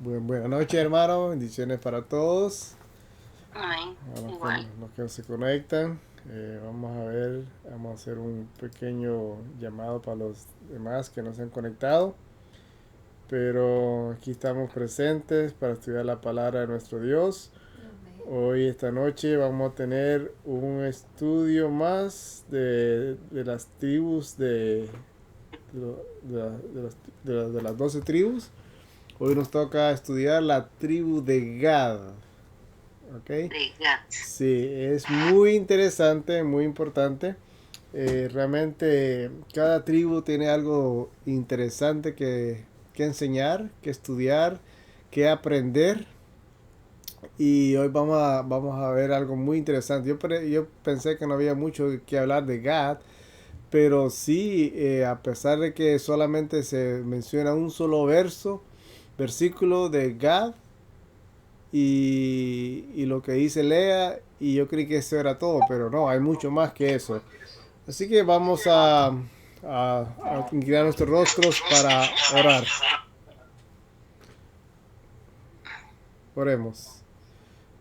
Buenas noches, hermano. Bendiciones para todos. Amén. A Igual. los que se conectan. Vamos a ver, vamos a hacer un pequeño llamado para los demás que no se han conectado. Pero aquí estamos presentes para estudiar la palabra de nuestro Dios. Hoy, esta noche, vamos a tener un estudio más de las tribus de las 12 tribus. Hoy nos toca estudiar la tribu de Gad. ¿Ok? De Gad. Sí, es muy interesante, muy importante. Realmente cada tribu tiene algo interesante que enseñar, que estudiar, que aprender. Y hoy vamos a ver algo muy interesante. Yo pensé que no había mucho que hablar de Gad, pero sí, a pesar de que solamente se menciona un solo versículo de Gad, y lo que dice Lea, y yo creí que eso era todo, pero no, hay mucho más que eso. Así que vamos a inclinar nuestros rostros para orar. Oremos.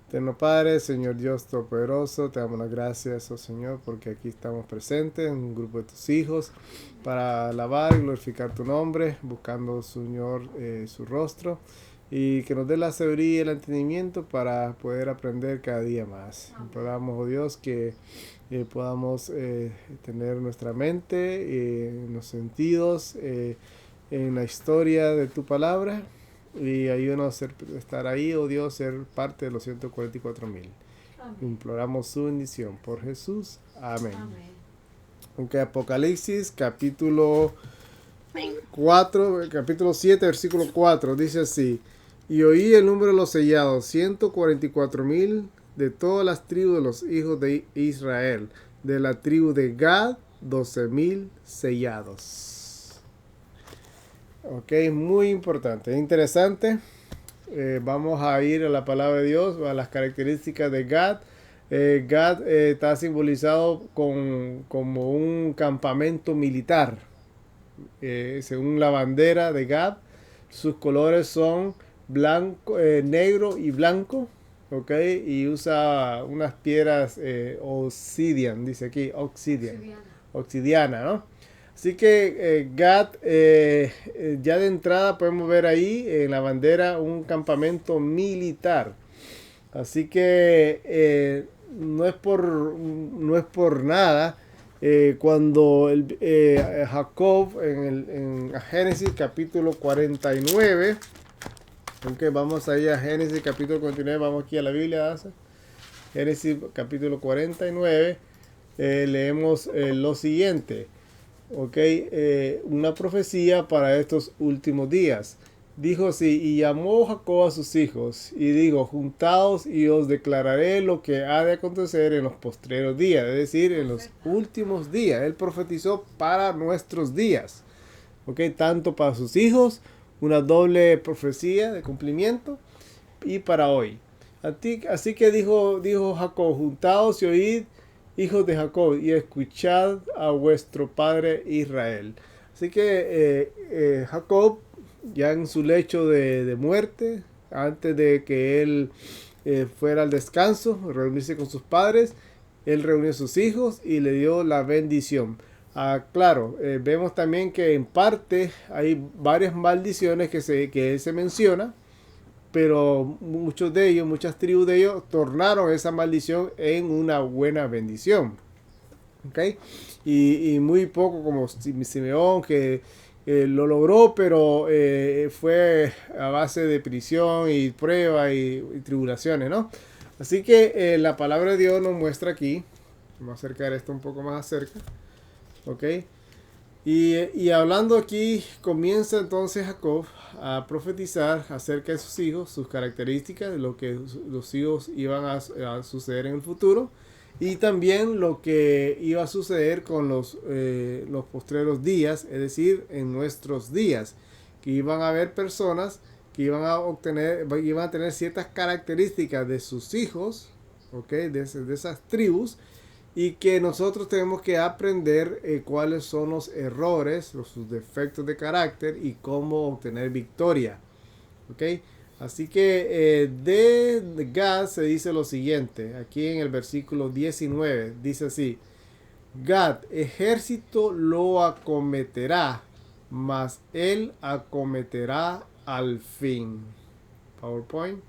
Eterno Padre, Señor Dios Todopoderoso, te damos las gracias, oh Señor, porque aquí estamos presentes en un grupo de tus hijos para alabar y glorificar tu nombre, buscando, Señor, su rostro, y que nos dé la sabiduría y el entendimiento para poder aprender cada día más. Imploramos, oh Dios, que podamos tener nuestra mente, en los sentidos, en la historia de tu palabra, y ayúdanos a estar ahí, oh Dios, ser parte de los 144,000. Imploramos su bendición por Jesús. Amén. Aunque Apocalipsis capítulo Amén. 4, capítulo 7, versículo 4, dice así: y oí el número de los sellados, 144,000 de todas las tribus de los hijos de Israel. De la tribu de Gad, 12,000 sellados. Ok, muy importante, interesante. Vamos a ir a la palabra de Dios, a las características de Gad. Gad está simbolizado como un campamento militar. Según la bandera de Gad, sus colores son blanco, negro y blanco. Ok, y usa unas piedras obsidian, dice aquí, obsidiana, ¿no? Así que Gad, ya de entrada podemos ver ahí en la bandera un campamento militar. Así que no es por nada. Cuando Jacob en Génesis capítulo 49, aunque vamos ahí a Génesis capítulo 49, vamos aquí a la Biblia, Asa. Génesis capítulo 49, leemos lo siguiente. Ok, una profecía para estos últimos días. Dijo así: y llamó Jacob a sus hijos, y dijo: juntaos y os declararé lo que ha de acontecer en los postreros días, es decir, en los últimos días. Él profetizó para nuestros días. Ok, tanto para sus hijos, una doble profecía de cumplimiento, y para hoy. Así que dijo Jacob: juntaos y oíd, hijos de Jacob, y escuchad a vuestro padre Israel. Así que Jacob, ya en su lecho de muerte, antes de que él fuera al descanso, reunirse con sus padres, él reunió a sus hijos y le dio la bendición. Claro, vemos también que en parte hay varias maldiciones que él se menciona, pero muchos de ellos, muchas tribus de ellos, tornaron esa maldición en una buena bendición. ¿Okay? Y muy poco como Simeón, que lo logró, pero fue a base de prisión y pruebas y tribulaciones, ¿no? Así que la palabra de Dios nos muestra aquí, vamos a acercar esto un poco más cerca, ¿ok? Y hablando aquí, comienza entonces Jacob a profetizar acerca de sus hijos, sus características, de lo que los hijos iban a suceder en el futuro, y también lo que iba a suceder con los postreros días, es decir, en nuestros días, que iban a haber personas que iban a tener ciertas características de sus hijos, ¿ok? De esas tribus, y que nosotros tenemos que aprender cuáles son los errores, sus defectos de carácter y cómo obtener victoria. ¿Ok? Así que de Gad se dice lo siguiente, aquí en el versículo 19, dice así: Gad, ejército lo acometerá, mas él acometerá al fin. PowerPoint.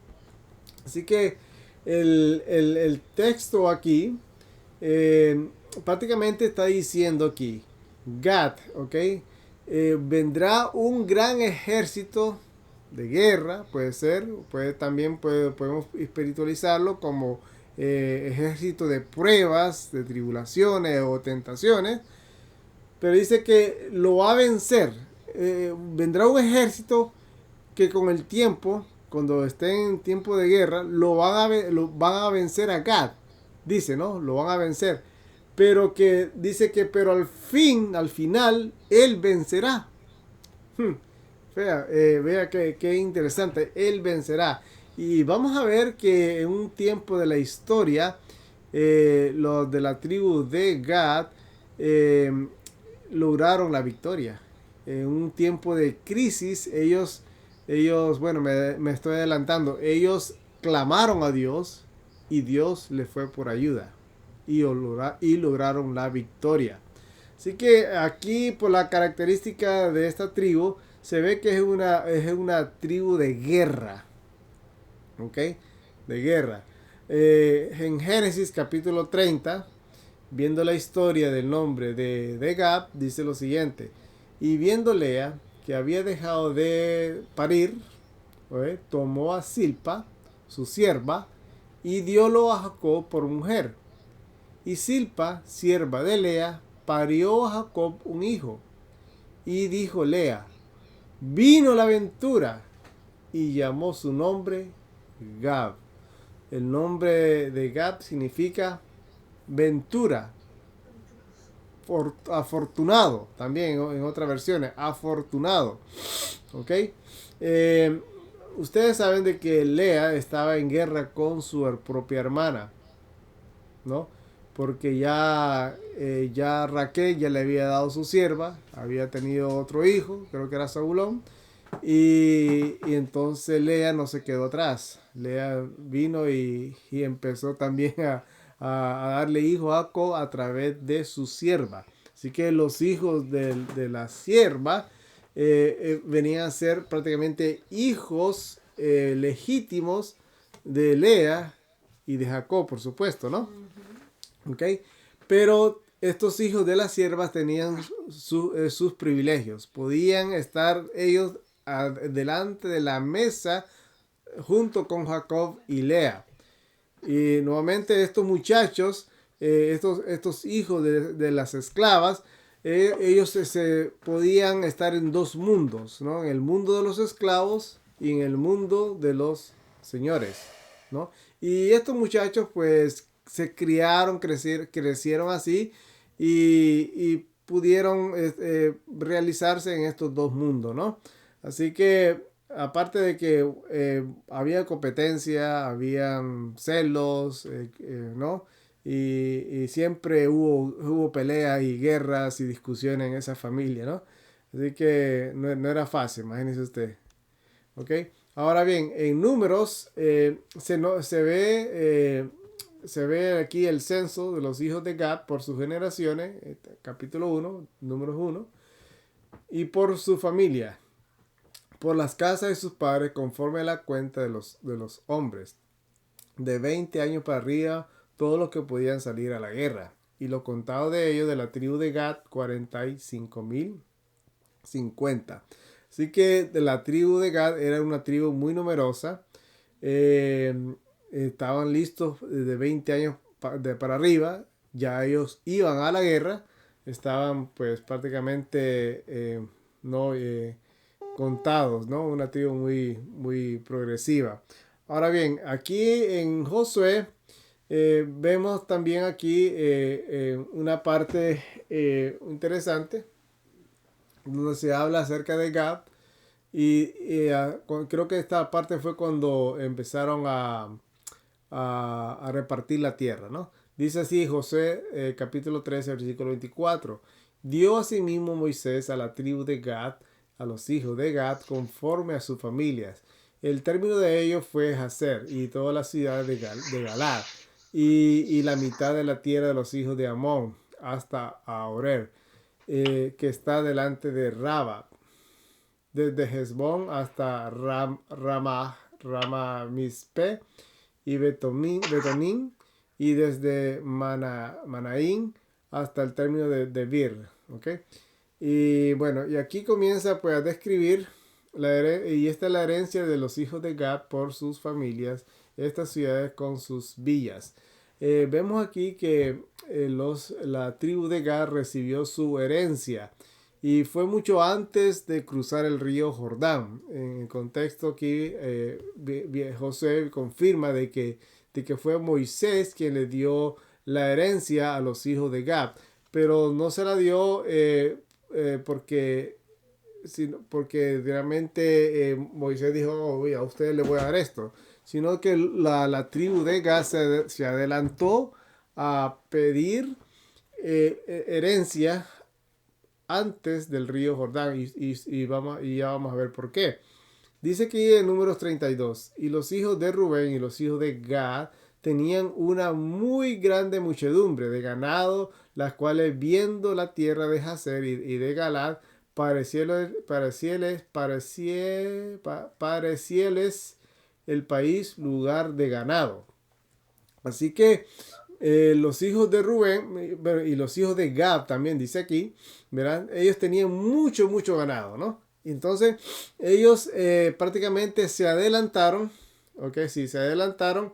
Así que el texto aquí eh, prácticamente está diciendo aquí, Gad, ¿ok? Vendrá un gran ejército de guerra, puede ser, podemos espiritualizarlo como ejército de pruebas, de tribulaciones o tentaciones, pero dice que lo va a vencer. Vendrá un ejército que con el tiempo, cuando estén en tiempo de guerra, lo van a vencer a Gad. Dice, ¿no? Lo van a vencer. Pero que dice que, pero al final, él vencerá. Vea que interesante. Él vencerá. Y vamos a ver que en un tiempo de la historia, los de la tribu de Gad eh, lograron la victoria. En un tiempo de crisis, bueno, me estoy adelantando, ellos clamaron a Dios y Dios les fue por ayuda y lograron la victoria. Así que aquí, por la característica de esta tribu, se ve que es una tribu de guerra. ¿Ok? De guerra. En Génesis capítulo 30, viendo la historia del nombre de Gad, dice lo siguiente: y viendo Lea que había dejado de parir, ¿eh? Tomó a Silpa, su sierva, y diólo a Jacob por mujer. Y Silpa, sierva de Lea, parió a Jacob un hijo. Y dijo Lea: vino la ventura. Y llamó su nombre Gad. El nombre de Gad significa ventura. Afortunado, también en otras versiones, afortunado. ¿Ok? Ustedes saben de que Lea estaba en guerra con su propia hermana, ¿no? Porque ya Raquel ya le había dado su sierva, había tenido otro hijo, creo que era Saulón, y entonces Lea no se quedó atrás. Lea vino y empezó también a darle hijo a Jacob a través de su sierva. Así que los hijos de la sierva venían a ser prácticamente hijos legítimos de Lea y de Jacob, por supuesto, ¿no? ¿Ok? Pero estos hijos de las siervas tenían sus privilegios. Podían estar ellos delante de la mesa junto con Jacob y Lea. Y nuevamente estos muchachos, estos hijos de las esclavas, ellos se podían estar en dos mundos, ¿no? En el mundo de los esclavos y en el mundo de los señores, ¿no? Y estos muchachos pues se criaron, crecieron así y pudieron realizarse en estos dos mundos, ¿no? Así que aparte de que había competencia, habían celos, ¿no? Y siempre hubo peleas y guerras y discusiones en esa familia, ¿no? Así que no era fácil, imagínese usted. ¿Ok? Ahora bien, en números se ve aquí el censo de los hijos de Gad por sus generaciones, capítulo 1, números 1, y por su familia, por las casas de sus padres, conforme a la cuenta de los hombres, de 20 años para arriba, todos los que podían salir a la guerra. Y lo contado de ellos, de la tribu de Gad, 45,050. Así que de la tribu de Gad era una tribu muy numerosa. Estaban listos de 20 años para arriba. Ya ellos iban a la guerra. Estaban pues prácticamente contados, ¿no? Una tribu muy progresiva. Ahora bien, aquí en Josué vemos también aquí una parte interesante donde se habla acerca de Gad creo que esta parte fue cuando empezaron a repartir la tierra, ¿no? Dice así Josué capítulo 13 versículo 24: dio asimismo Moisés a la tribu de Gad, a los hijos de Gad, conforme a sus familias, El término de ellos fue Hazer y todas las ciudades de Galad y la mitad de la tierra de los hijos de Amón hasta Aorer, que está delante de Raba, desde Hezbón hasta Ramamispe y Betonín, y desde Manaín hasta el término de Bir. ¿Okay? Y bueno, y aquí comienza pues a describir, y esta es la herencia de los hijos de Gad por sus familias, estas ciudades con sus villas. Vemos aquí que la tribu de Gad recibió su herencia y fue mucho antes de cruzar el río Jordán. En el contexto aquí, Josué confirma de que fue Moisés quien le dio la herencia a los hijos de Gad, pero no se la dio porque realmente Moisés dijo, a ustedes les voy a dar esto, sino que la tribu de Gad se adelantó a pedir herencia antes del río Jordán y ya vamos a ver por qué. Dice aquí en Números 32, y los hijos de Rubén y los hijos de Gad tenían una muy grande muchedumbre de ganado, las cuales viendo la tierra de Jazer y de Galad, parecieles el país lugar de ganado. Así que los hijos de Rubén y los hijos de Gad también dice aquí, ¿verdad? Ellos tenían mucho ganado, ¿no? Entonces ellos prácticamente se adelantaron, ¿ok? Sí, se adelantaron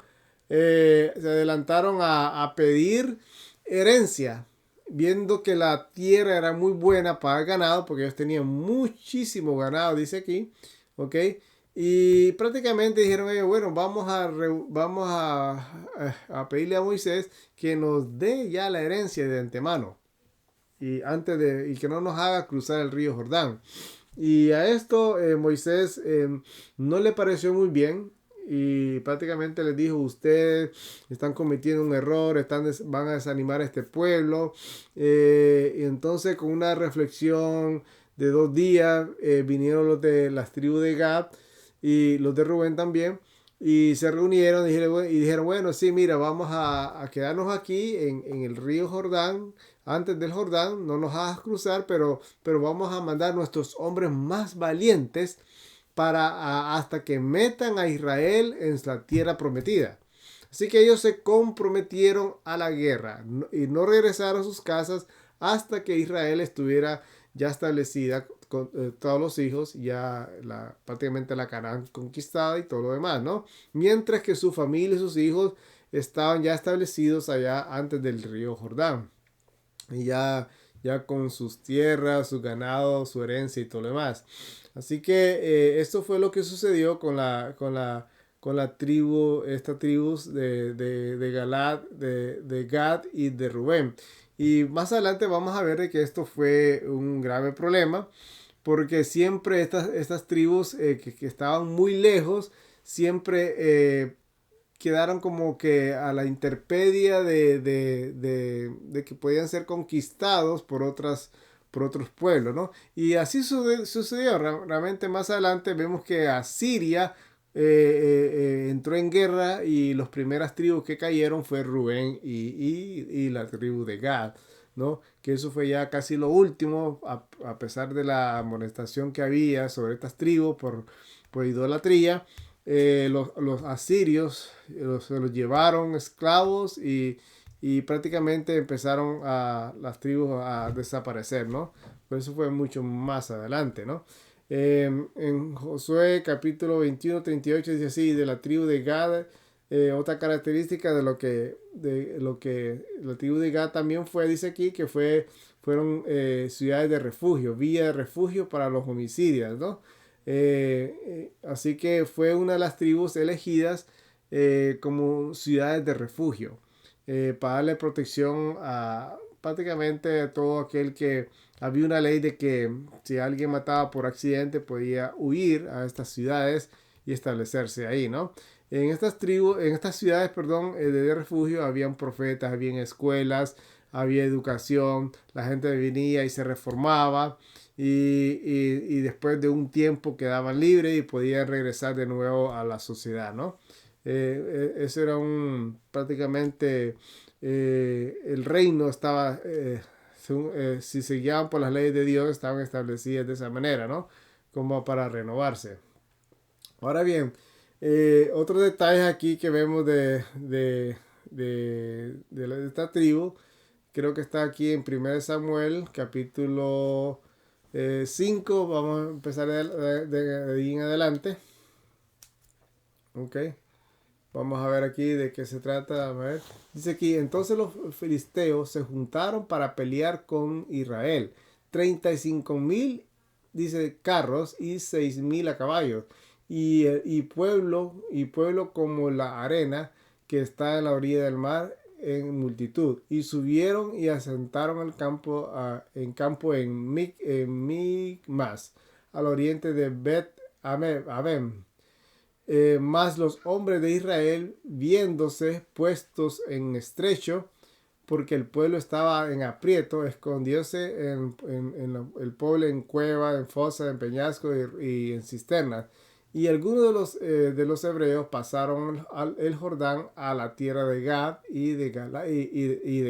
a pedir herencia, viendo que la tierra era muy buena para el ganado, porque ellos tenían muchísimo ganado, dice aquí, ¿ok? Y prácticamente dijeron ellos, bueno, vamos a pedirle a Moisés que nos dé ya la herencia de antemano y que no nos haga cruzar el río Jordán. Y a esto Moisés no le pareció muy bien y prácticamente les dijo, ustedes están cometiendo un error, van a desanimar a este pueblo. Y entonces con una reflexión de 2 días vinieron los de las tribus de Gad y los de Rubén también, y se reunieron y dijeron, bueno, sí, mira, vamos a quedarnos aquí en el río Jordán, antes del Jordán, no nos hagas cruzar, pero vamos a mandar nuestros hombres más valientes hasta que metan a Israel en la tierra prometida. Así que ellos se comprometieron a la guerra y no regresaron a sus casas hasta que Israel estuviera ya establecida con todos los hijos, ya prácticamente la Canaán conquistada y todo lo demás, ¿no? Mientras que su familia y sus hijos estaban ya establecidos allá antes del río Jordán. Y ya con sus tierras, su ganado, su herencia y todo lo demás. Así que esto fue lo que sucedió con la tribu, estas tribus de Galad, de Gad y de Rubén. Y más adelante vamos a ver de que esto fue un grave problema, porque siempre estas tribus que estaban muy lejos, siempre quedaron como que a la intemperie de que podían ser conquistados por otros pueblos, ¿no? Y así sucedió. Realmente más adelante vemos que Asiria entró en guerra y las primeras tribus que cayeron fue Rubén y la tribu de Gad, ¿no? Que eso fue ya casi lo último, a pesar de la amonestación que había sobre estas tribus por idolatría. Los asirios se los llevaron esclavos y prácticamente empezaron las tribus a desaparecer, ¿no? Pues eso fue mucho más adelante, ¿no? En Josué capítulo 21-38 dice así, de la tribu de Gad, otra característica de lo que la tribu de Gad también fue, dice aquí, que fueron ciudades de refugio, villa de refugio para los homicidios, ¿no? Así que fue una de las tribus elegidas como ciudades de refugio para darle protección a prácticamente todo aquel que había una ley de que si alguien mataba por accidente podía huir a estas ciudades y establecerse ahí, ¿no? En estas ciudades, de refugio habían profetas, habían escuelas, había educación, la gente venía y se reformaba y después de un tiempo quedaban libres y podían regresar de nuevo a la sociedad, ¿no? Eso era prácticamente el reino estaba, si se guiaban por las leyes de Dios, estaban establecidas de esa manera, ¿no? Como para renovarse. Ahora bien, otros detalles aquí que vemos de esta tribu, creo que está aquí en 1 Samuel, capítulo 5, vamos a empezar de ahí en adelante. Ok, vamos a ver aquí de qué se trata. A ver. Dice aquí, entonces los filisteos se juntaron para pelear con Israel. 35,000, dice, carros y 6,000 a caballos. Y pueblo como la arena que está en la orilla del mar en multitud. Y subieron y asentaron el campo, en campo en Micmas, al oriente de Bet Avem. Mas los hombres de Israel, viéndose puestos en estrecho, porque el pueblo estaba en aprieto, escondióse el pueblo en cueva, en fosa, en peñasco y en cisternas. Y algunos de los hebreos pasaron el Jordán a la tierra de Gad y de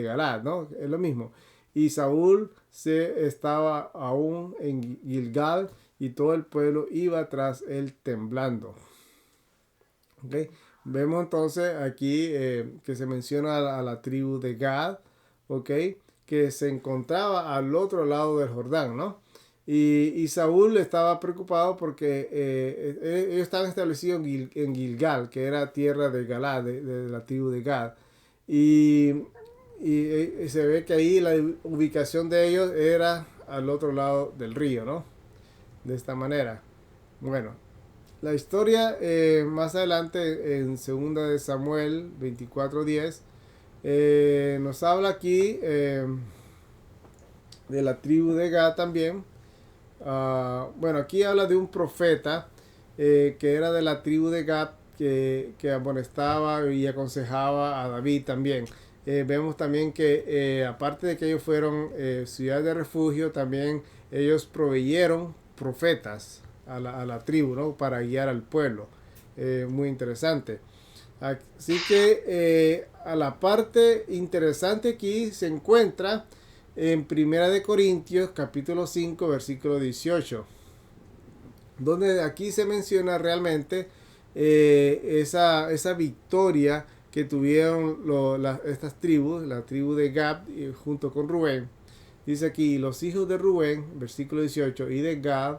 Galad, ¿no? Es lo mismo. Y Saúl estaba aún en Gilgal y todo el pueblo iba tras él temblando. Okay. Vemos entonces aquí que se menciona a la tribu de Gad, okay, que se encontraba al otro lado del Jordán, ¿no? Y Saúl estaba preocupado porque ellos estaban establecidos en Gilgal, que era tierra de Galad, de la tribu de Gad. Y se ve que ahí la ubicación de ellos era al otro lado del río, ¿no? De esta manera. Bueno, la historia más adelante en 2 de Samuel 24:10 nos habla aquí de la tribu de Gad también. Bueno, aquí habla de un profeta que era de la tribu de Gad que amonestaba y aconsejaba a David también. Vemos también que aparte de que ellos fueron ciudad de refugio, también ellos proveyeron profetas a la tribu, ¿no? Para guiar al pueblo. Muy interesante. Así que a la parte interesante aquí se encuentra en 1 Corintios capítulo 5 versículo 18, donde aquí se menciona realmente esa victoria que tuvieron estas tribus, la tribu de Gad junto con Rubén. Dice aquí, los hijos de Rubén, versículo 18, y de Gad,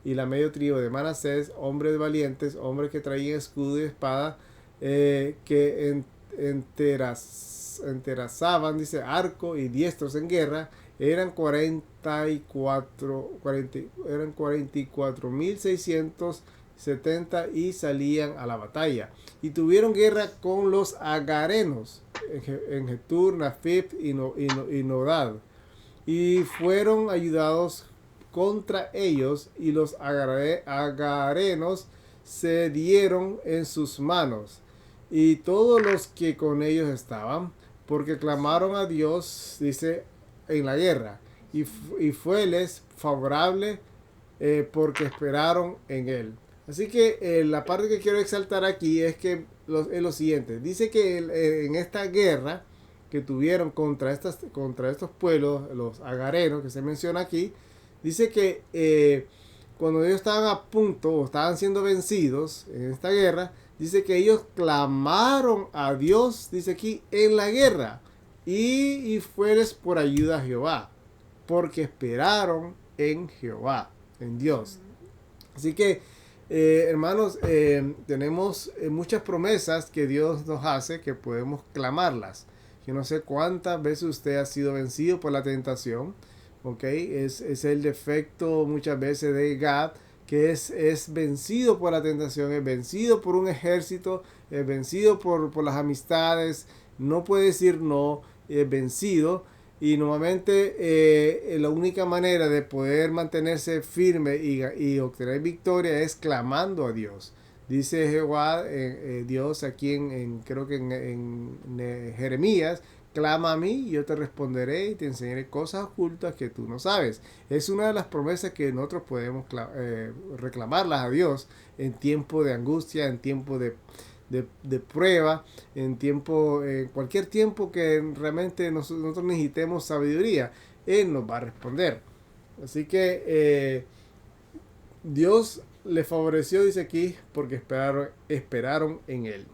y la medio tribu de Manasés, hombres valientes, hombres que traían escudo y espada, que enterazaban, dice, arco y diestros en guerra, eran 44,670 y salían a la batalla. Y tuvieron guerra con los agarenos en Getur, Nafip y Nodad. Y fueron ayudados contra ellos, y los agarenos se dieron en sus manos, y todos los que con ellos estaban, porque clamaron a Dios, dice, en la guerra, y fueles favorable porque esperaron en él. Así que la parte que quiero exaltar aquí es que es lo siguiente. Dice que en esta guerra que tuvieron contra estos pueblos, los agarenos que se menciona aquí, dice que cuando ellos estaban a punto o estaban siendo vencidos en esta guerra, dice que ellos clamaron a Dios, dice aquí, en la guerra, y fueres por ayuda a Jehová, porque esperaron en Jehová, en Dios. Así que hermanos, tenemos muchas promesas que Dios nos hace que podemos clamarlas. Yo no sé cuántas veces usted ha sido vencido por la tentación, ¿ok? Es el defecto muchas veces de Gad, que es vencido por la tentación, es vencido por un ejército, es vencido por las amistades, no puede decir no, es vencido. Y normalmente la única manera de poder mantenerse firme y obtener victoria es clamando a Dios. Dice Jehová, Dios aquí creo que en Jeremías, clama a mí y yo te responderé y te enseñaré cosas ocultas que tú no sabes. Es una de las promesas que nosotros podemos reclamarlas a Dios en tiempo de angustia, en tiempo de prueba, en tiempo, cualquier tiempo que realmente nosotros necesitemos sabiduría, Él nos va a responder. Así que Dios le favoreció, dice aquí, porque esperaron en Él.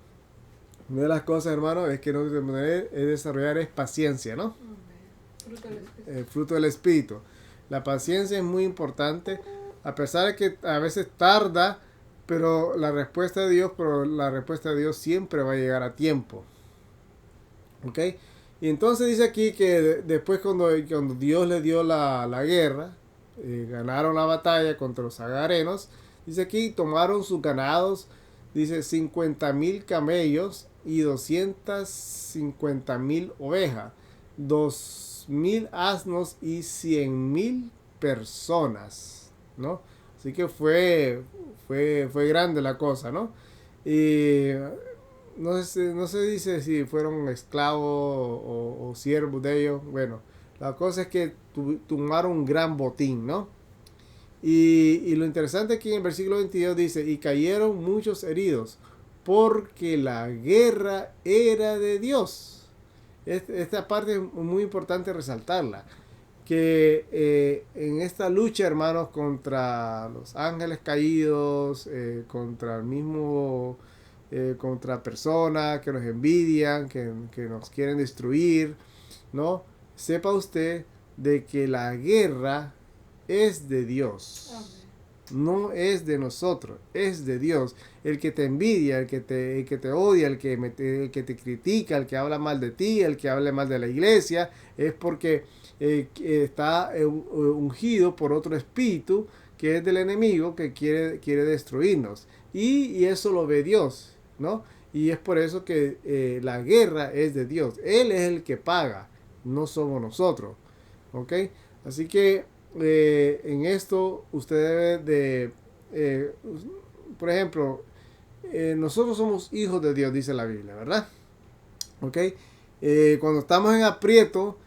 Una de las cosas, hermano, es que no debemos tener es desarrollar es paciencia, ¿no? El fruto del Espíritu. La paciencia es muy importante, a pesar de que a veces tarda, pero la respuesta de Dios siempre va a llegar a tiempo. ¿Ok? Y entonces dice aquí que después cuando Dios le dio la guerra, ganaron la batalla contra los agarenos, dice aquí, tomaron sus ganados, dice 50,000 camellos y 250,000 ovejas, 2,000 asnos y 100,000 personas, ¿no? Así que fue grande la cosa, ¿no? Y no se dice si fueron esclavos o siervos de ellos. Bueno, la cosa es que tomaron un gran botín, ¿no? Y lo interesante aquí en el versículo 22 dice, y cayeron muchos heridos, porque la guerra era de Dios. Esta parte es muy importante resaltarla, que en esta lucha, hermanos, contra los ángeles caídos, contra el mismo, contra personas que nos envidian, que nos quieren destruir, ¿no? Sepa usted de que la guerra es de Dios. Amén. No es de nosotros, es de Dios. El que te envidia, el que te odia, el que te critica, el que habla mal de ti, el que habla mal de la iglesia, es porque está ungido por otro espíritu que es del enemigo que quiere destruirnos. Y eso lo ve Dios, ¿no? Y es por eso que la guerra es de Dios. Él es el que paga, no somos nosotros. ¿Ok? Así que en esto usted debe de, por ejemplo, nosotros somos hijos de Dios, dice la Biblia, ¿verdad? ¿Ok? Cuando estamos en aprieto,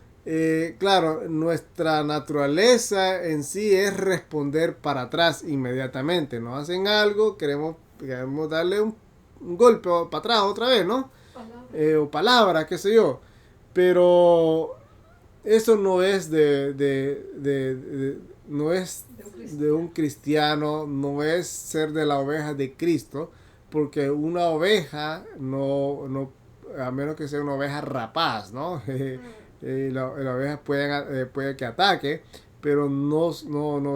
claro, nuestra naturaleza en sí es responder para atrás inmediatamente. Nos hacen algo, queremos darle un golpe para atrás otra vez, ¿no? O palabra, qué sé yo. Pero eso no es no es de un cristiano, no es ser de la oveja de Cristo, porque una oveja no a menos que sea una oveja rapaz, ¿no? La oveja puede que ataque, pero no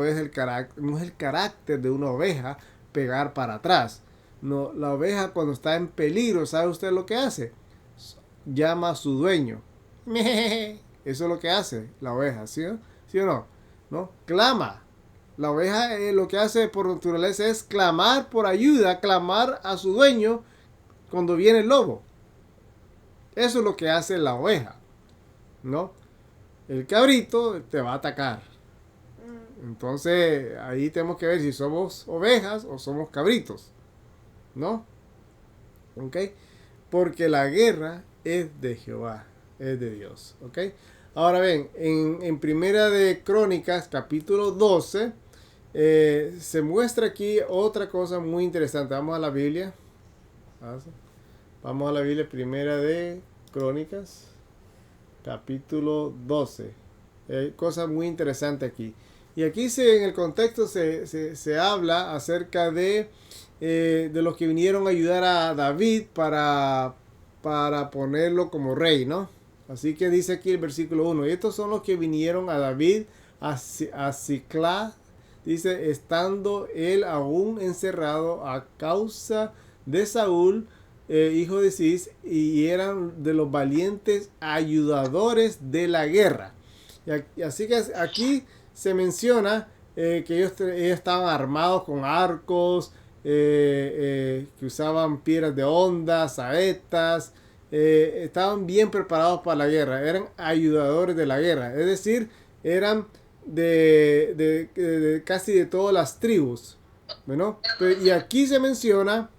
es el carácter de una oveja pegar para atrás. No, la oveja cuando está en peligro, ¿sabe usted lo que hace? Llama a su dueño. Eso es lo que hace la oveja, ¿sí o no? ¿No? Clama. La oveja lo que hace por naturaleza es clamar por ayuda, clamar a su dueño cuando viene el lobo. Eso es lo que hace la oveja, ¿no? El cabrito te va a atacar. Entonces ahí tenemos que ver si somos ovejas o somos cabritos, ¿no? ¿Ok? Porque la guerra es de Jehová, es de Dios, ¿ok? Ahora ven, en Primera de Crónicas, capítulo 12, se muestra aquí otra cosa muy interesante. Vamos a la Biblia. Vamos a la Biblia, Primera de Crónicas, capítulo 12. Hay cosas muy interesantes aquí. Y aquí en el contexto se habla acerca de los que vinieron a ayudar a David para ponerlo como rey, ¿no? Así que dice aquí el versículo 1. Y estos son los que vinieron a David a Siclá. Dice, estando él aún encerrado a causa de Saúl, hijo de Cis, y eran de los valientes ayudadores de la guerra. Y así que aquí se menciona que ellos estaban armados con arcos, que usaban piedras de onda, saetas. Estaban bien preparados para la guerra, eran ayudadores de la guerra, es decir, eran de casi de todas las tribus, ¿no? Y aquí se menciona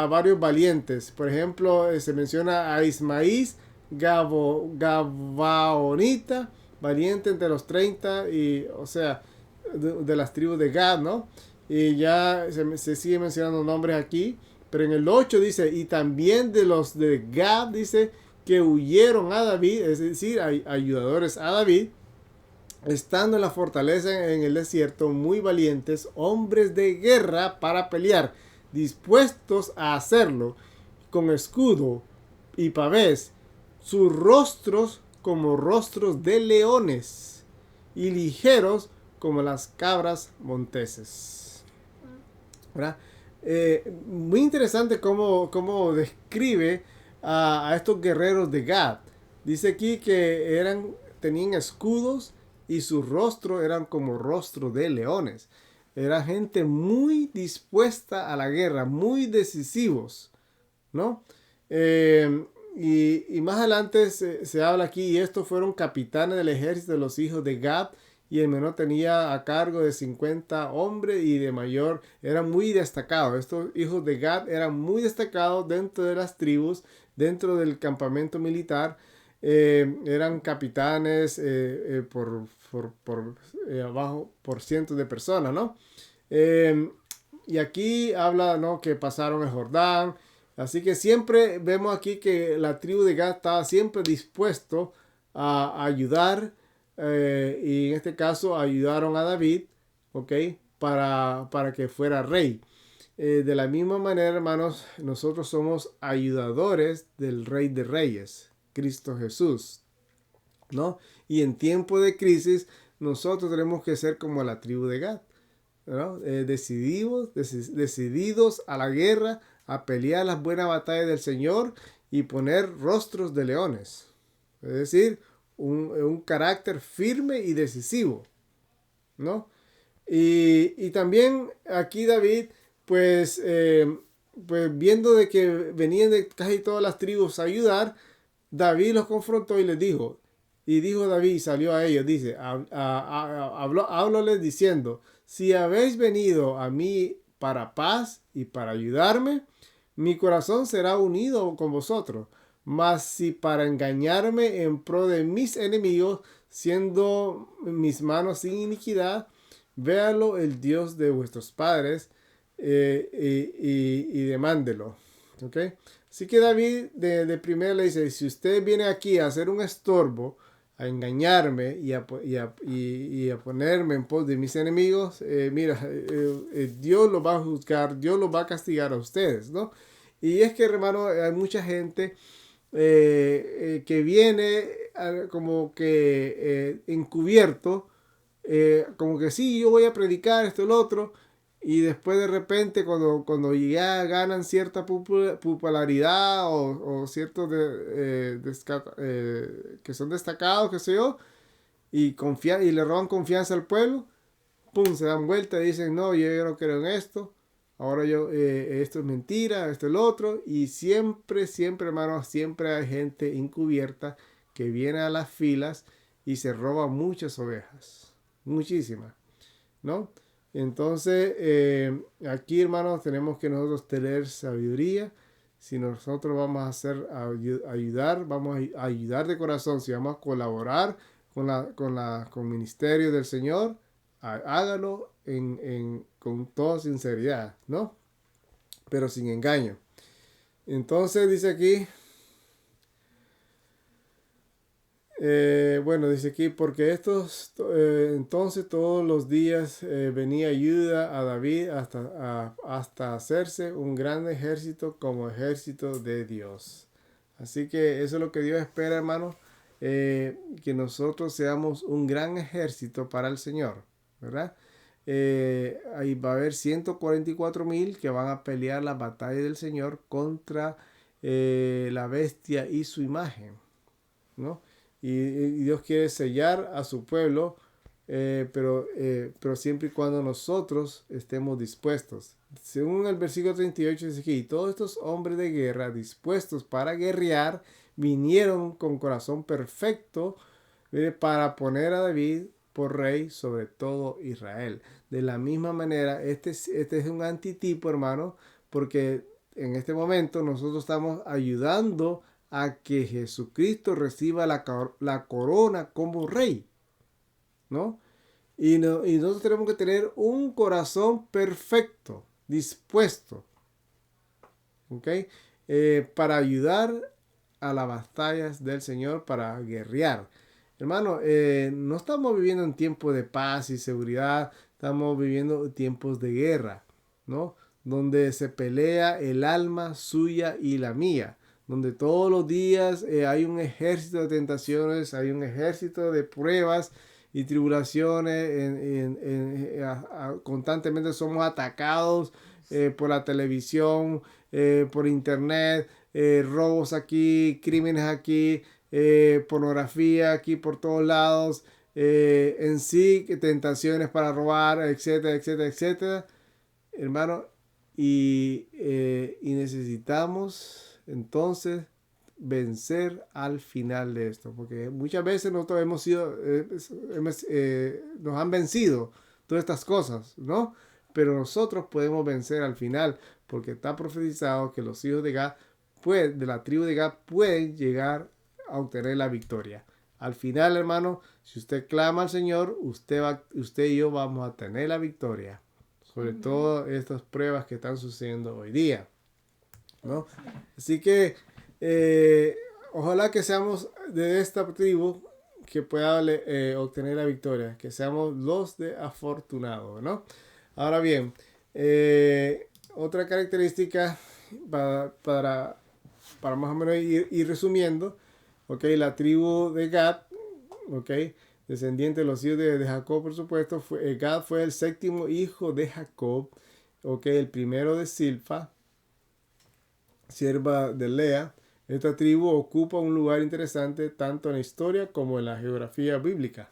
a varios valientes. Por ejemplo, se menciona a Ismaíl, Gabaonita, valiente entre los 30, y, o sea, de las tribus de Gad, ¿no? Y ya se sigue mencionando nombres aquí, pero en el 8 dice, y también de los de Gad, dice, que huyeron a David, es decir, ayudadores a David, estando en la fortaleza en el desierto, muy valientes, hombres de guerra para pelear, dispuestos a hacerlo, con escudo y pavés, sus rostros como rostros de leones, y ligeros como las cabras monteses. ¿Verdad? Muy interesante cómo describe a estos guerreros de Gad. Dice aquí que tenían escudos y sus rostros eran como rostros de leones. Era gente muy dispuesta a la guerra, muy decisivos, ¿no? Y más adelante se habla aquí, y estos fueron capitanes del ejército de los hijos de Gad, y el menor tenía a cargo de 50 hombres, y de mayor eran muy destacados. Estos hijos de Gad eran muy destacados dentro de las tribus, dentro del campamento militar. Eran capitanes abajo por cientos de personas, ¿no? Y aquí habla, ¿no?, que pasaron el Jordán. Así que siempre vemos aquí que la tribu de Gad estaba siempre dispuesto a ayudar, y en este caso ayudaron a David, ¿ok? Para que fuera rey. De la misma manera, hermanos, nosotros somos ayudadores del Rey de Reyes, Cristo Jesús, ¿no? Y en tiempo de crisis, nosotros tenemos que ser como la tribu de Gad, ¿no? Decididos a la guerra, a pelear las buenas batallas del Señor y poner rostros de leones. Es decir, un carácter firme y decisivo, ¿no? Y también aquí David, pues, pues viendo de que venían de casi todas las tribus a ayudar, David los confrontó y les dijo, y dijo David, salió a ellos, dice, háblales diciendo, si habéis venido a mí para paz y para ayudarme, mi corazón será unido con vosotros. Mas si para engañarme en pro de mis enemigos, siendo mis manos sin iniquidad, véalo el Dios de vuestros padres, y demándelo. ¿Ok? Así que David de primero le dice, si usted viene aquí a hacer un estorbo, a engañarme y a ponerme en pos de mis enemigos, mira, Dios lo va a juzgar, Dios lo va a castigar a ustedes, ¿no? Y es que, hermano, hay mucha gente que viene como que encubierto, como que sí, yo voy a predicar esto y lo otro, y después de repente cuando ya ganan cierta popularidad o ciertos que son destacados, qué sé yo, y le roban confianza al pueblo, pum, se dan vuelta y dicen, no, yo no creo en esto, ahora esto es mentira, esto es lo otro, y siempre, hermanos, siempre hay gente encubierta que viene a las filas y se roba muchas ovejas, muchísimas, ¿no? Entonces, aquí, hermanos, tenemos que nosotros tener sabiduría. Si nosotros vamos a ayudar, vamos a ayudar de corazón, si vamos a colaborar con el ministerio del Señor, hágalo con toda sinceridad, ¿no? Pero sin engaño. Entonces dice aquí, bueno, dice aquí, porque entonces todos los días venía ayuda a David hasta hacerse un gran ejército como ejército de Dios. Así que eso es lo que Dios espera, hermano, que nosotros seamos un gran ejército para el Señor, ¿verdad? Ahí va a haber 144,000 que van a pelear la batalla del Señor contra la bestia y su imagen, ¿no? Y Dios quiere sellar a su pueblo, pero siempre y cuando nosotros estemos dispuestos. Según el versículo 38 dice aquí, todos estos hombres de guerra dispuestos para guerrear vinieron con corazón perfecto, para poner a David por rey sobre todo Israel. De la misma manera, este es un antitipo, hermano, porque en este momento nosotros estamos ayudando a que Jesucristo reciba la corona como rey, ¿no? Y nosotros tenemos que tener un corazón perfecto, dispuesto, ¿ok? Para ayudar a las batallas del Señor, para guerrear. Hermano, no estamos viviendo en tiempos de paz y seguridad, estamos viviendo tiempos de guerra, ¿no? Donde se pelea el alma suya y la mía, donde todos los días hay un ejército de tentaciones, hay un ejército de pruebas y tribulaciones, constantemente somos atacados por la televisión, por internet, robos aquí, crímenes aquí, pornografía aquí por todos lados, en sí, tentaciones para robar, etcétera, etcétera, etcétera, hermano, y necesitamos entonces vencer al final de esto, porque muchas veces nosotros hemos sido, nos han vencido todas estas cosas, ¿no? Pero nosotros podemos vencer al final, porque está profetizado que los hijos de Gad, de la tribu de Gad, pueden llegar a obtener la victoria. Al final, hermano, si usted clama al Señor, usted y yo vamos a tener la victoria sobre todas estas pruebas que están sucediendo hoy día, ¿no? Así que ojalá que seamos de esta tribu que pueda obtener la victoria, que seamos los de afortunados, ¿no? Ahora bien, otra característica para más o menos ir resumiendo, ¿ok? La tribu de Gad, ¿ok? Descendiente de los hijos de Jacob, por supuesto, Gad fue el séptimo hijo de Jacob, ¿ok? El primero de Silpa, sierva de Lea. Esta tribu ocupa un lugar interesante tanto en la historia como en la geografía bíblica.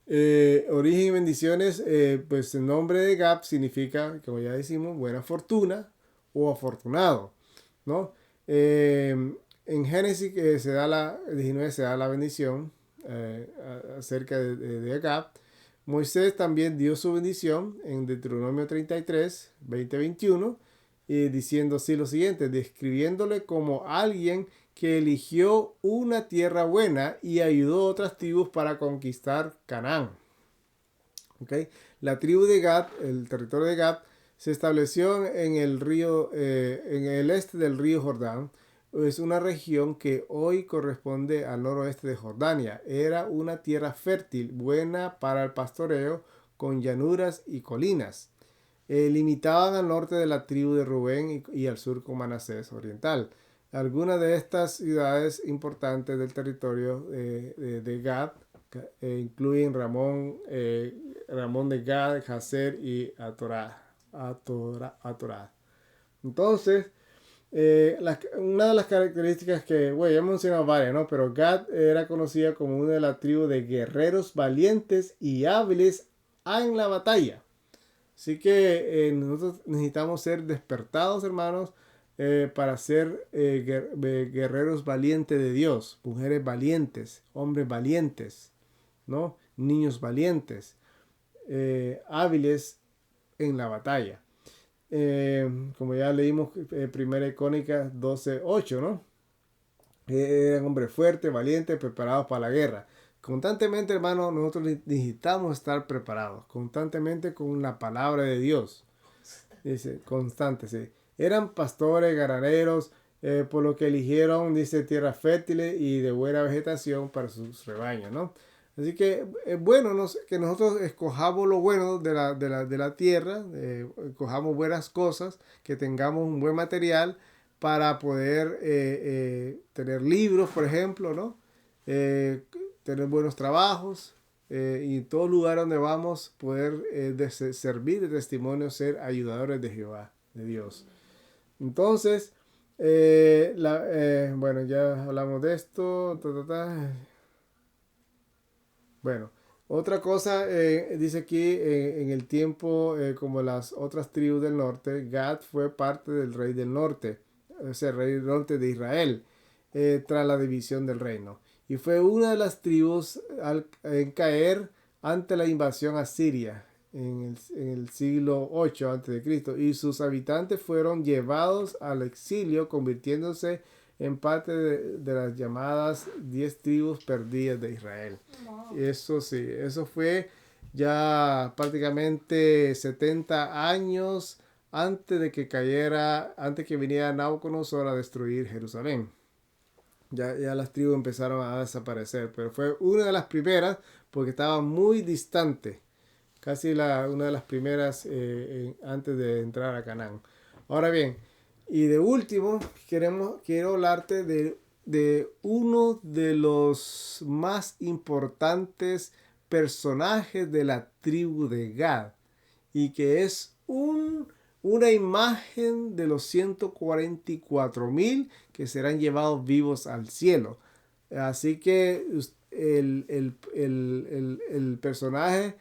Origen y bendiciones, pues el nombre de Gad significa, como ya decimos, buena fortuna o afortunado, ¿no? En Génesis 19 se da la bendición acerca de Gad. Moisés también dio su bendición en Deuteronomio 33, 20-21, diciendo así lo siguiente, describiéndole como alguien que eligió una tierra buena y ayudó a otras tribus para conquistar Canaán. ¿Okay? La tribu de Gad, el territorio de Gad, se estableció en el río, en el este del río Jordán. Es una región que hoy corresponde al noroeste de Jordania. Era una tierra fértil, buena para el pastoreo, con llanuras y colinas. Limitaban al norte de la tribu de Rubén y al sur con Manasés oriental. Algunas de estas ciudades importantes del territorio de Gad incluyen Ramón de Gad, Jazer y Atorá. Entonces, una de las características que, bueno, ya hemos mencionado varias, ¿no? Pero Gad era conocida como una de las tribus de guerreros valientes y hábiles en la batalla. Así que nosotros necesitamos ser despertados, hermanos, para ser guerreros valientes de Dios, mujeres valientes, hombres valientes, ¿no? Niños valientes, hábiles en la batalla. Como ya leímos, Primera Crónicas 12:8, ¿no? Eran hombres fuertes, valientes, preparados para la guerra. Constantemente, hermano, nosotros necesitamos estar preparados, constantemente con la palabra de Dios. Dice, constante, sí. Eran pastores, ganaderos, por lo que eligieron, dice, tierras fértiles y de buena vegetación para sus rebaños, ¿no? Así que es bueno que nosotros escojamos lo bueno de la tierra, escojamos buenas cosas, que tengamos un buen material para poder tener libros, por ejemplo, ¿no? Tener buenos trabajos y en todo lugar donde vamos poder servir de testimonio, ser ayudadores de Jehová, de Dios. Entonces, bueno, ya hablamos de esto. Bueno, otra cosa, dice aquí, en el tiempo, como las otras tribus del norte, Gad fue parte del rey del norte, o sea, el rey del norte de Israel, tras la división del reino. Y fue una de las tribus en caer ante la invasión asiria en el siglo 8 a.C. Y sus habitantes fueron llevados al exilio, convirtiéndose en parte de las llamadas 10 tribus perdidas de Israel. Eso sí, eso fue ya prácticamente 70 años antes de que cayera, antes que viniera Nabucodonosor a destruir Jerusalén. Ya las tribus empezaron a desaparecer, pero fue una de las primeras porque estaba muy distante, casi una de las primeras antes de entrar a Canaán. Ahora bien, y de último, quiero hablarte de uno de los más importantes personajes de la tribu de Gad, y que es una imagen de los 144,000 que serán llevados vivos al cielo. Así que el personaje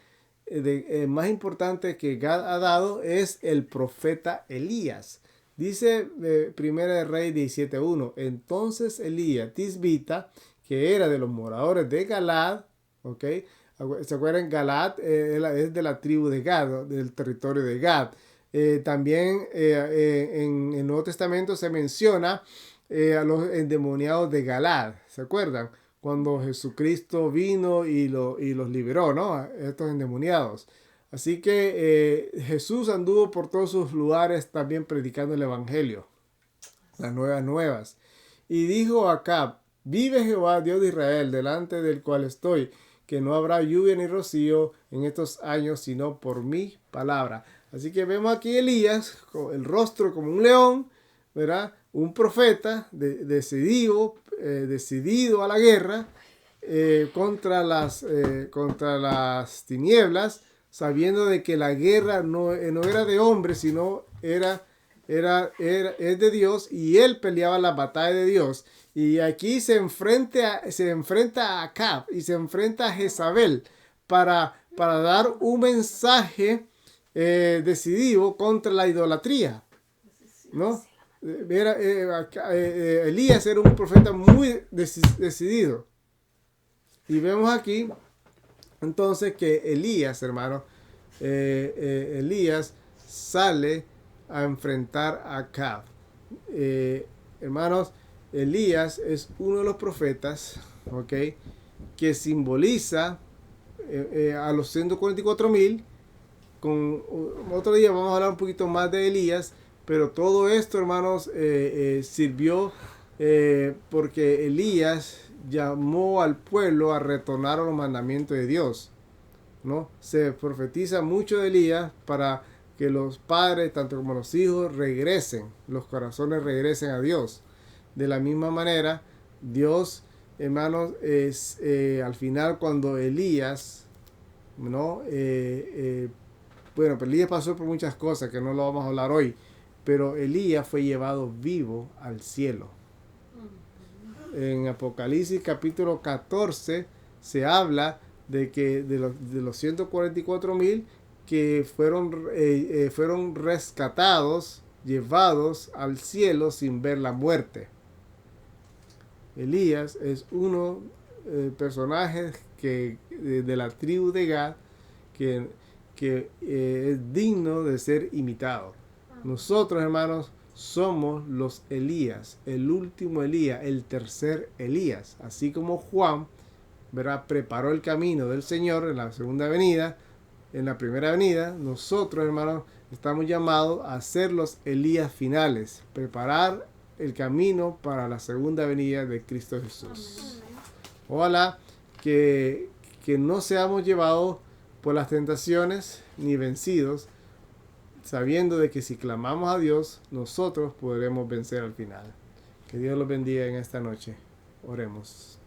más importante que Gad ha dado es el profeta Elías. Dice Primera de Reyes 17:1. Entonces Elías Tisbita, que era de los moradores de Galad, ¿ok? ¿Se acuerdan? Galad es de la tribu de Gad, ¿no? Del territorio de Gad. También en el Nuevo Testamento se menciona a los endemoniados de Galad, ¿se acuerdan? Cuando Jesucristo vino y los liberó, ¿no? Estos endemoniados. Así que Jesús anduvo por todos sus lugares también predicando el evangelio, las nuevas. Y dijo a Acab: vive Jehová, Dios de Israel, delante del cual estoy, que no habrá lluvia ni rocío en estos años, sino por mi palabra. Así que vemos aquí Elías, con el rostro como un león, ¿verdad? Un profeta decidido a la guerra contra las tinieblas, sabiendo de que la guerra no era de hombres, sino es de Dios, y él peleaba la batalla de Dios. Y aquí se enfrenta a Acab y se enfrenta a Jezabel para dar un mensaje decidido contra la idolatría, ¿no? Elías era un profeta muy decidido. Y vemos aquí entonces que Elías, hermano, Elías sale a enfrentar a Acab. Hermanos, Elías es uno de los profetas, ¿ok?, que simboliza a los 144,000. Con otro día vamos a hablar un poquito más de Elías, pero todo esto, hermanos, sirvió porque Elías llamó al pueblo a retornar a los mandamientos de Dios, ¿no? Se profetiza mucho de Elías para que los padres, tanto como los hijos, los corazones regresen a Dios. De la misma manera, Dios, hermanos, es al final cuando Elías, ¿no? Bueno, pero Elías pasó por muchas cosas que no lo vamos a hablar hoy, pero Elías fue llevado vivo al cielo. En Apocalipsis capítulo 14 se habla de que de los 144,000 que fueron rescatados, llevados al cielo sin ver la muerte. Elías es uno personajes de la tribu de Gad que es digno de ser imitado. Nosotros, hermanos, somos los Elías, el último Elías, el tercer Elías. Así como Juan, ¿verdad?, preparó el camino del Señor en la segunda venida, en la primera venida, nosotros, hermanos, estamos llamados a ser los Elías finales, preparar el camino para la segunda venida de Cristo Jesús. Ojalá que no seamos llevados por las tentaciones ni vencidos, sabiendo de que si clamamos a Dios, nosotros podremos vencer al final. Que Dios los bendiga en esta noche. Oremos.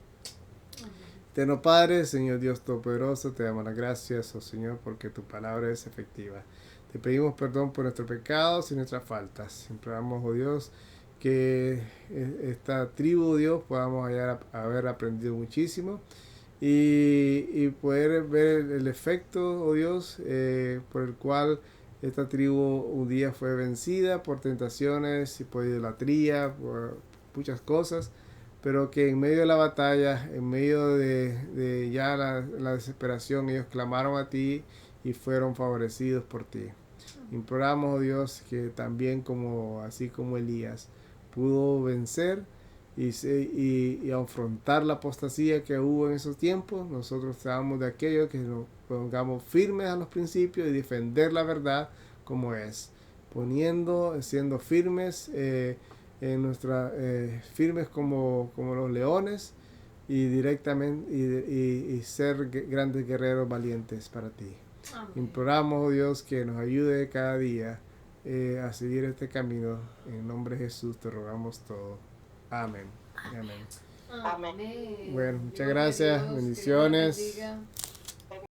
Eterno Padre, Señor Dios Todopoderoso, te damos las gracias, oh Señor, porque tu palabra es efectiva. Te pedimos perdón por nuestros pecados y nuestras faltas. Imploramos, oh Dios, que esta tribu, Dios, podamos haber aprendido muchísimo y poder ver el efecto, oh Dios, por el cual esta tribu un día fue vencida por tentaciones y por idolatría, por muchas cosas, pero que en medio de la batalla, en medio de ya la desesperación, ellos clamaron a ti y fueron favorecidos por ti. Imploramos, oh Dios, que también así como Elías pudo vencer y afrontar la apostasía que hubo en esos tiempos. Nosotros seamos de aquellos que nos pongamos firmes a los principios y defender la verdad como es, siendo firmes en firmes como los leones y directamente y ser grandes guerreros valientes para ti. Amén. Imploramos, oh Dios, que nos ayude cada día a seguir este camino. En nombre de Jesús te rogamos todo. Amén. Amén. Amén. Amén. Bueno, muchas Gloria a gracias. Dios, que Dios Bendiciones. bendiga.